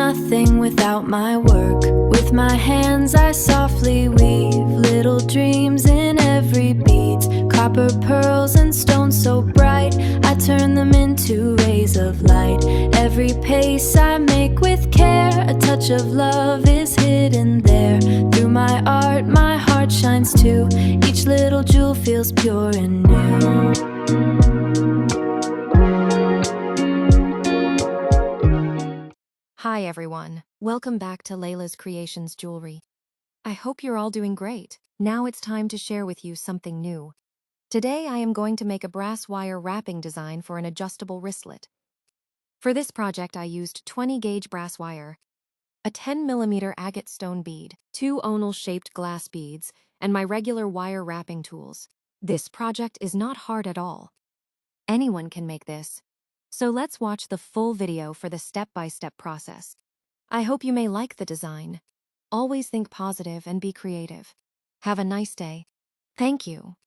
nothing without my work. With my hands I softly weave little dreams in every bead. Copper pearls and stones so bright, I turn them into rays of light. Every pace I make with care, a touch of love is hidden there. Through my art, my heart shines too. Each little jewel feels pure and new. Hi everyone, welcome back to Laila's Creations Jewelry. I hope you're all doing great. Now it's time to share with you something new. Today I am going to make a brass wire wrapping design for an adjustable wristlet. For this project I used 20-gauge brass wire, a 10mm agate stone bead, 2 oval-shaped glass beads, and my regular wire wrapping tools. This project is not hard at all. Anyone can make this. So let's watch the full video for the step-by-step process. I hope you may like the design. Always think positive and be creative. Have a nice day. Thank you.